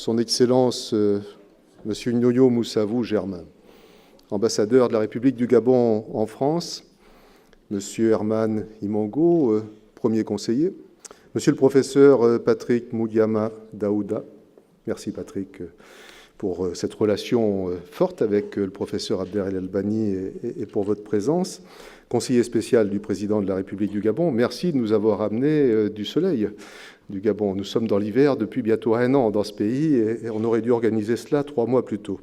Son Excellence Monsieur Nyoyo Moussavou Germain, ambassadeur de la République du Gabon en France, Monsieur Herman Imongo, premier conseiller, Monsieur le professeur Patrick Moudiama Daouda, merci Patrick pour cette relation forte avec le professeur Abder El Albani et pour votre présence, conseiller spécial du président de la République du Gabon, merci de nous avoir amené du soleil du Gabon. Nous sommes dans l'hiver depuis bientôt 1 an dans ce pays et on aurait dû organiser cela 3 mois plus tôt.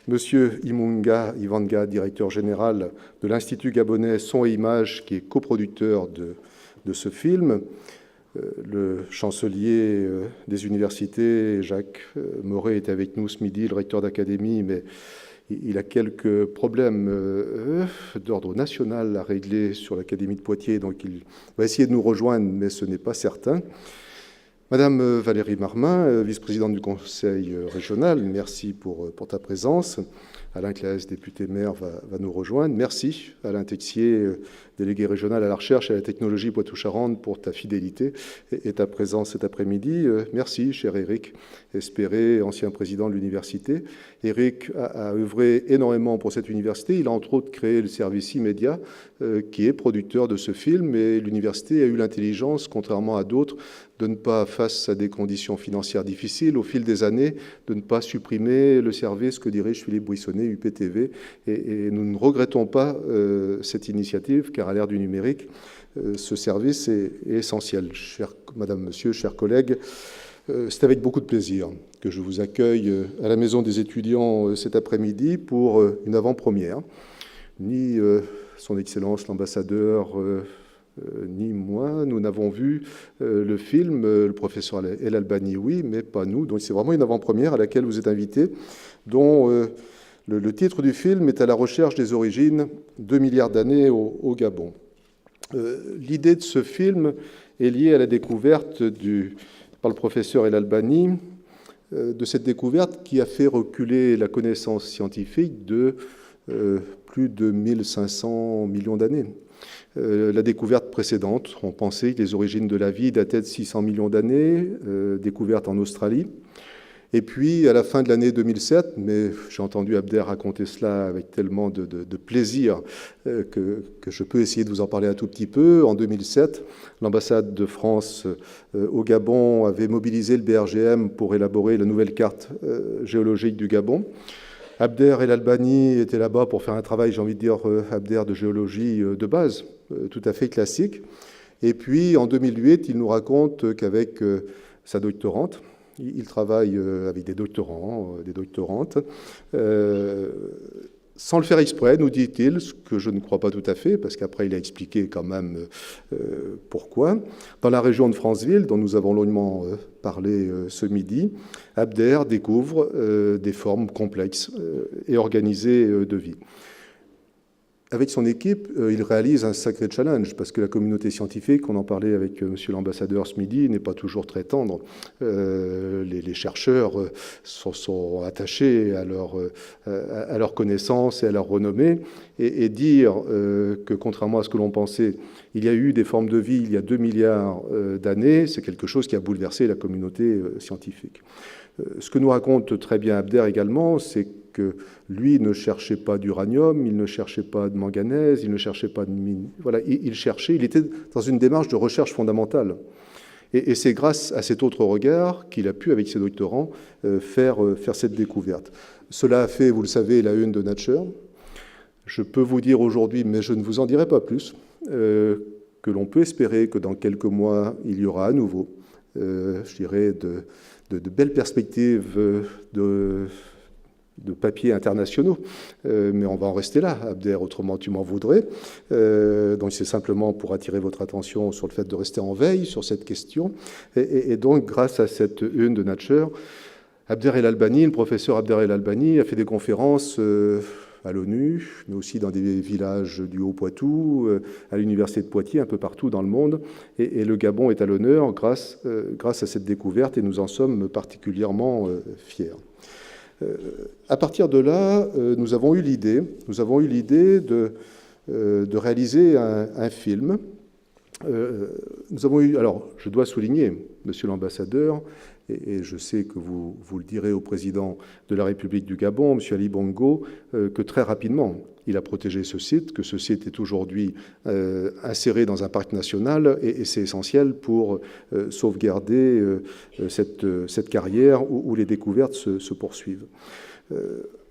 Monsieur Imunga Ivanga, directeur général de l'Institut gabonais Son et Images, qui est coproducteur de ce film, le chancelier des universités, Jacques Moret, est avec nous ce midi, le recteur d'académie, mais il a quelques problèmes d'ordre national à régler sur l'Académie de Poitiers, donc il va essayer de nous rejoindre, mais ce n'est pas certain. Madame Valérie Marmin, vice-présidente du Conseil régional, merci pour ta présence. Alain Claes, député maire, va nous rejoindre. Merci Alain Texier, délégué régional à la recherche et à la technologie Poitou-Charentes, pour ta fidélité et ta présence cet après-midi. Merci, cher Éric Espéré, ancien président de l'université. Éric a œuvré énormément pour cette université. Il a entre autres créé le service immédiat qui est producteur de ce film, et l'université a eu l'intelligence, contrairement à d'autres, de ne pas, face à des conditions financières difficiles, au fil des années, de ne pas supprimer le service que dirige Philippe Buissonnet, UPTV. Et nous ne regrettons pas cette initiative, car à l'ère du numérique, ce service est essentiel. Madame, Monsieur, chers collègues, c'est avec beaucoup de plaisir que je vous accueille à la Maison des étudiants cet après-midi pour une avant-première. Ni Son Excellence l'ambassadeur ni moi, nous n'avons vu le film, le professeur El Albani, oui, mais pas nous. Donc c'est vraiment une avant-première à laquelle vous êtes invités, dont le titre du film est « À la recherche des origines, 2 milliards d'années au Gabon ». L'idée de ce film est liée à la découverte par le professeur El Albani, de cette découverte qui a fait reculer la connaissance scientifique de plus de 1500 millions d'années. La découverte précédente, on pensait que les origines de la vie dataient de 600 millions d'années, découverte en Australie. Et puis, à la fin de l'année 2007, mais j'ai entendu Abder raconter cela avec tellement de plaisir que je peux essayer de vous en parler un tout petit peu. En 2007, l'ambassade de France au Gabon avait mobilisé le BRGM pour élaborer la nouvelle carte géologique du Gabon. Abder El Albani était là-bas pour faire un travail, j'ai envie de dire, Abder, de géologie de base, tout à fait classique. Et puis, en 2008, il nous raconte qu'avec sa doctorante, il travaille avec des doctorants, des doctorantes, sans le faire exprès, nous dit-il, ce que je ne crois pas tout à fait, parce qu'après il a expliqué quand même pourquoi. Dans la région de Franceville, dont nous avons longuement parlé ce midi, Abder découvre des formes complexes et organisées de vie. Avec son équipe, il réalise un sacré challenge, parce que la communauté scientifique, on en parlait avec monsieur l'ambassadeur ce midi, n'est pas toujours très tendre. Les chercheurs sont attachés à leur connaissance et à leur renommée, et dire que, contrairement à ce que l'on pensait, il y a eu des formes de vie il y a 2 milliards d'années, c'est quelque chose qui a bouleversé la communauté scientifique. Ce que nous raconte très bien Abder également, c'est que lui ne cherchait pas d'uranium, il ne cherchait pas de manganèse, il ne cherchait pas de mine. Voilà, il était dans une démarche de recherche fondamentale. Et c'est grâce à cet autre regard qu'il a pu, avec ses doctorants, faire cette découverte. Cela a fait, vous le savez, la une de Nature. Je peux vous dire aujourd'hui, mais je ne vous en dirai pas plus, que l'on peut espérer que dans quelques mois, il y aura à nouveau, je dirais, de belles perspectives de papiers internationaux, mais on va en rester là, Abder, autrement tu m'en voudrais. Donc c'est simplement pour attirer votre attention sur le fait de rester en veille sur cette question. Et donc, grâce à cette une de Nature, Abder El Albani, le professeur Abder El Albani, a fait des conférences à l'ONU, mais aussi dans des villages du Haut-Poitou, à l'université de Poitiers, un peu partout dans le monde. Et le Gabon est à l'honneur grâce à cette découverte, et nous en sommes particulièrement fiers. À partir de là, nous avons eu l'idée de réaliser un film. Nous avons eu, alors je dois souligner, monsieur l'ambassadeur, et je sais que vous le direz au président de la République du Gabon, M. Ali Bongo, que très rapidement, il a protégé ce site, que ce site est aujourd'hui inséré dans un parc national, et c'est essentiel pour sauvegarder cette carrière où les découvertes se poursuivent.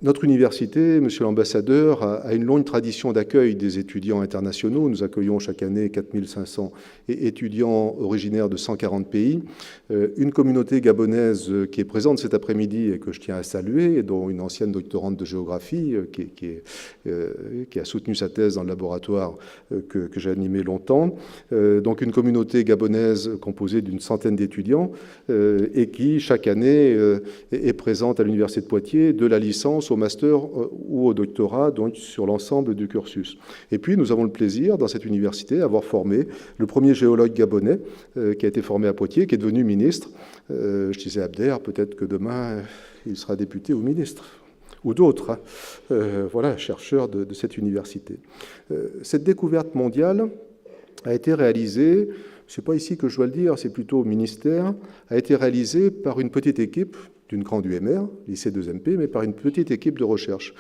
Notre université, Monsieur l'ambassadeur, a une longue tradition d'accueil des étudiants internationaux. Nous accueillons chaque année 4500 étudiants originaires de 140 pays. Une communauté gabonaise qui est présente cet après-midi et que je tiens à saluer, dont une ancienne doctorante de géographie qui a soutenu sa thèse dans le laboratoire que j'ai animé longtemps. Donc une communauté gabonaise composée d'une centaine d'étudiants et qui, chaque année, est présente à l'Université de Poitiers, de la licence au master ou au doctorat, donc sur l'ensemble du cursus. Et puis, nous avons le plaisir, dans cette université, d'avoir formé le premier géologue gabonais qui a été formé à Poitiers, qui est devenu ministre. Je disais à Abder, peut-être que demain, il sera député ou ministre, ou d'autres, voilà, chercheurs de cette université. Cette découverte mondiale a été réalisée, ce n'est pas ici que je dois le dire, c'est plutôt au ministère, a été réalisée par une petite équipe d'une grande UMR, lycée 2MP, mais par une petite équipe de recherche.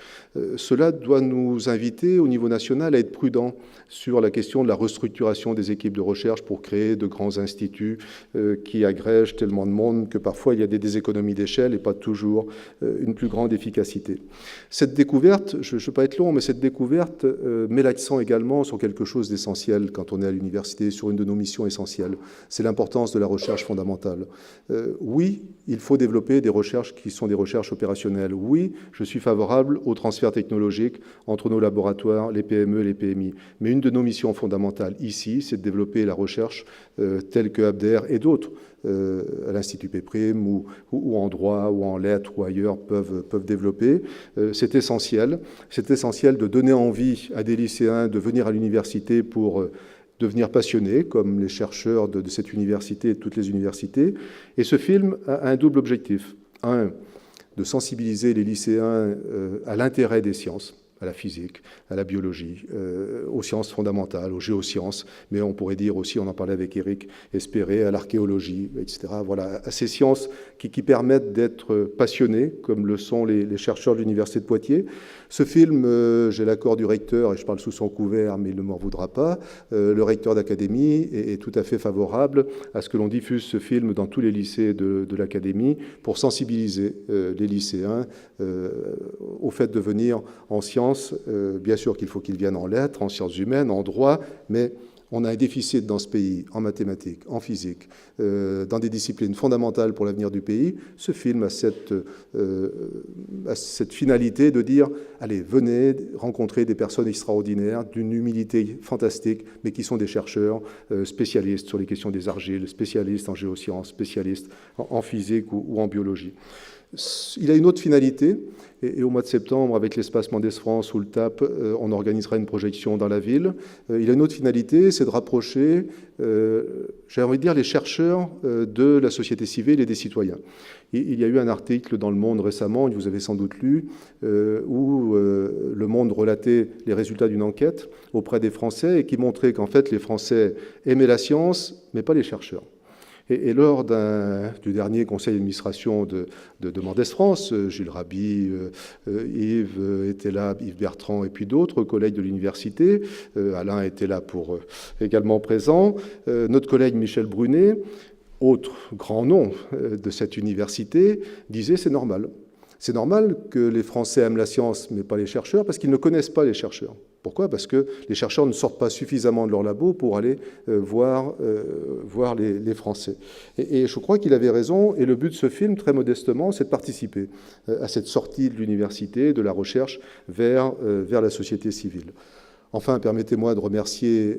Cela doit nous inviter au niveau national à être prudents sur la question de la restructuration des équipes de recherche pour créer de grands instituts qui agrègent tellement de monde que parfois il y a des économies d'échelle et pas toujours une plus grande efficacité. Cette découverte, je ne veux pas être long, mais cette découverte met l'accent également sur quelque chose d'essentiel quand on est à l'université, sur une de nos missions essentielles. C'est l'importance de la recherche fondamentale. Oui, il faut développer des recherches qui sont des recherches opérationnelles. Oui, je suis favorable au transfert technologique entre nos laboratoires, les PME et les PMI. Mais une de nos missions fondamentales ici, c'est de développer la recherche telle que Abder et d'autres, à l'Institut Péprime ou en droit ou en lettres ou ailleurs peuvent développer. C'est essentiel. C'est essentiel de donner envie à des lycéens de venir à l'université pour devenir passionnés, comme les chercheurs de cette université et de toutes les universités. Et ce film a un double objectif. Un, de sensibiliser les lycéens à l'intérêt des sciences, à la physique, à la biologie, aux sciences fondamentales, aux géosciences, mais on pourrait dire aussi, on en parlait avec Éric Espéré, à l'archéologie, etc. Voilà, à ces sciences qui permettent d'être passionnés, comme le sont les chercheurs de l'Université de Poitiers. Ce film, j'ai l'accord du recteur, et je parle sous son couvert, mais il ne m'en voudra pas. Le recteur d'académie est tout à fait favorable à ce que l'on diffuse ce film dans tous les lycées de l'académie pour sensibiliser les lycéens au fait de venir en sciences. Bien sûr qu'il faut qu'ils viennent en lettres, en sciences humaines, en droit, mais on a un déficit dans ce pays en mathématiques, en physique, dans des disciplines fondamentales pour l'avenir du pays. Ce film a cette finalité de dire, allez, venez rencontrer des personnes extraordinaires, d'une humilité fantastique, mais qui sont des chercheurs spécialistes sur les questions des argiles, spécialistes en géosciences, spécialistes en physique ou en biologie. Il a une autre finalité, et au mois de septembre, avec l'Espace Mendès France ou le TAP, on organisera une projection dans la ville. Il a une autre finalité, c'est de rapprocher, j'ai envie de dire, les chercheurs de la société civile et des citoyens. Il y a eu un article dans Le Monde récemment, que vous avez sans doute lu, où Le Monde relatait les résultats d'une enquête auprès des Français et qui montrait qu'en fait, les Français aimaient la science, mais pas les chercheurs. Et lors du dernier conseil d'administration de Mendès France, Gilles Raby, Yves était là, Yves Bertrand et puis d'autres collègues de l'université, Alain était là pour également présent, notre collègue Michel Brunet, autre grand nom de cette université, disait c'est normal. C'est normal que les Français aiment la science, mais pas les chercheurs, parce qu'ils ne connaissent pas les chercheurs. Pourquoi ? Parce que les chercheurs ne sortent pas suffisamment de leur labo pour aller voir les Français. Et je crois qu'il avait raison, et le but de ce film, très modestement, c'est de participer à cette sortie de l'université, de la recherche vers la société civile. Enfin, permettez-moi de remercier,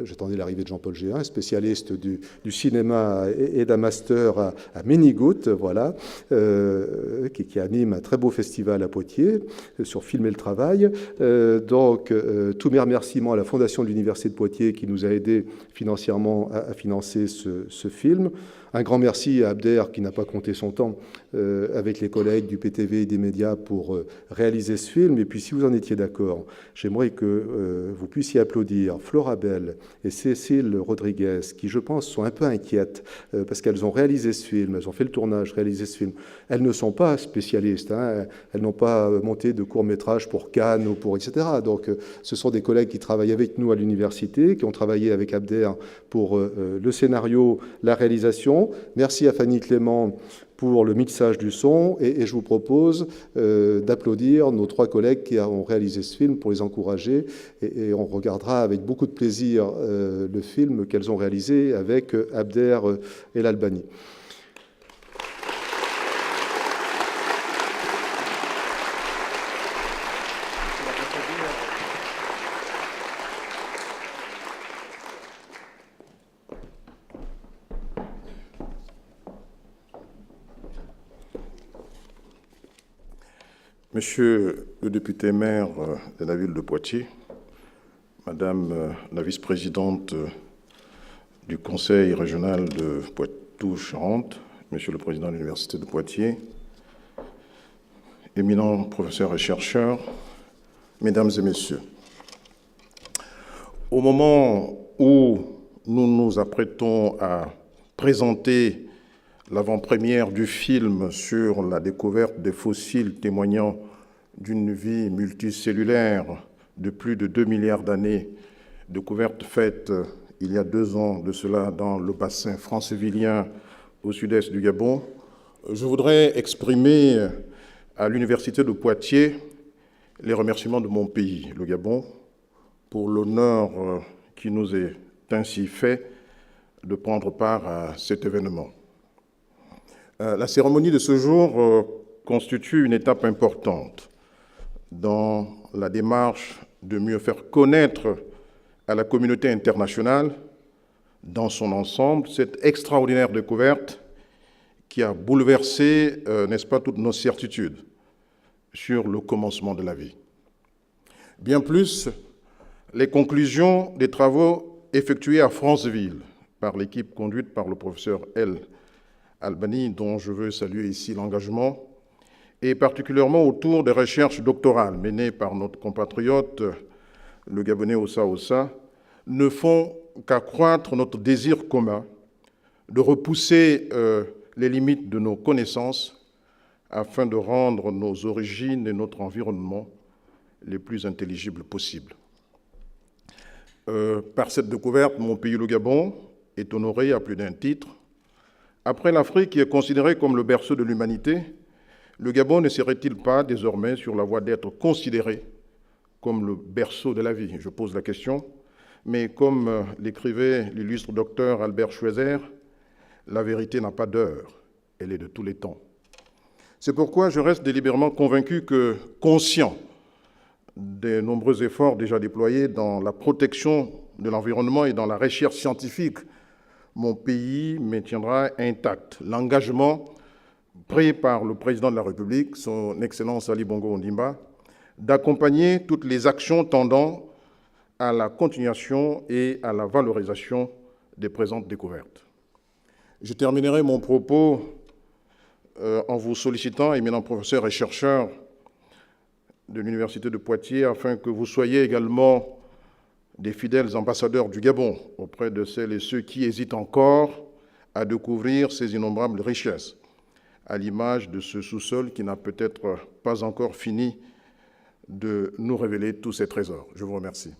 j'attendais l'arrivée de Jean-Paul Géin, spécialiste du cinéma et d'un master à Ménigout, voilà, qui anime un très beau festival à Poitiers sur Filmer le travail. Donc, tous mes remerciements à la Fondation de l'Université de Poitiers qui nous a aidés financièrement à financer ce film. Un grand merci à Abder qui n'a pas compté son temps avec les collègues du PTV et des médias pour réaliser ce film. Et puis si vous en étiez d'accord, j'aimerais que vous puissiez applaudir Flora Bell et Cécile Rodriguez qui, je pense, sont un peu inquiètes parce qu'elles ont réalisé ce film, elles ont fait le tournage, réalisé ce film. Elles ne sont pas spécialistes, hein, elles n'ont pas monté de courts-métrages pour Cannes ou pour etc. Donc ce sont des collègues qui travaillent avec nous à l'université, qui ont travaillé avec Abder pour le scénario, la réalisation. Merci à Fanny Clément pour le mixage du son et je vous propose d'applaudir nos 3 collègues qui ont réalisé ce film pour les encourager et on regardera avec beaucoup de plaisir le film qu'elles ont réalisé avec Abder El Albani. Monsieur le député maire de la ville de Poitiers, Madame la vice-présidente du conseil régional de Poitou-Charentes, Monsieur le président de l'université de Poitiers, éminents professeurs et chercheurs, Mesdames et Messieurs, au moment où nous nous apprêtons à présenter l'avant-première du film sur la découverte des fossiles témoignant d'une vie multicellulaire de plus de 2 milliards d'années, découverte faite il y a 2 ans de cela dans le bassin francevillien au sud-est du Gabon, je voudrais exprimer à l'université de Poitiers les remerciements de mon pays, le Gabon, pour l'honneur qui nous est ainsi fait de prendre part à cet événement. La cérémonie de ce jour constitue une étape importante dans la démarche de mieux faire connaître à la communauté internationale, dans son ensemble, cette extraordinaire découverte qui a bouleversé, n'est-ce pas, toutes nos certitudes sur le commencement de la vie. Bien plus, les conclusions des travaux effectués à Franceville par l'équipe conduite par le professeur El Albani, dont je veux saluer ici l'engagement, et particulièrement autour des recherches doctorales menées par notre compatriote, le Gabonais Oussa Oussa, ne font qu'accroître notre désir commun de repousser les limites de nos connaissances afin de rendre nos origines et notre environnement les plus intelligibles possibles. Par cette découverte, mon pays, le Gabon, est honoré à plus d'un titre. Après l'Afrique, qui est considérée comme le berceau de l'humanité, le Gabon ne serait-il pas désormais sur la voie d'être considéré comme le berceau de la vie? Je pose la question, mais comme l'écrivait l'illustre docteur Albert Schweitzer, la vérité n'a pas d'heure, elle est de tous les temps. C'est pourquoi je reste délibérément convaincu que, conscient des nombreux efforts déjà déployés dans la protection de l'environnement et dans la recherche scientifique, mon pays maintiendra intact l'engagement pris par le président de la République, son Excellence Ali Bongo Ondimba, d'accompagner toutes les actions tendant à la continuation et à la valorisation des présentes découvertes. Je terminerai mon propos en vous sollicitant, éminents professeurs et chercheurs de l'Université de Poitiers, afin que vous soyez également des fidèles ambassadeurs du Gabon auprès de celles et ceux qui hésitent encore à découvrir ces innombrables richesses, à l'image de ce sous-sol qui n'a peut-être pas encore fini de nous révéler tous ces trésors. Je vous remercie.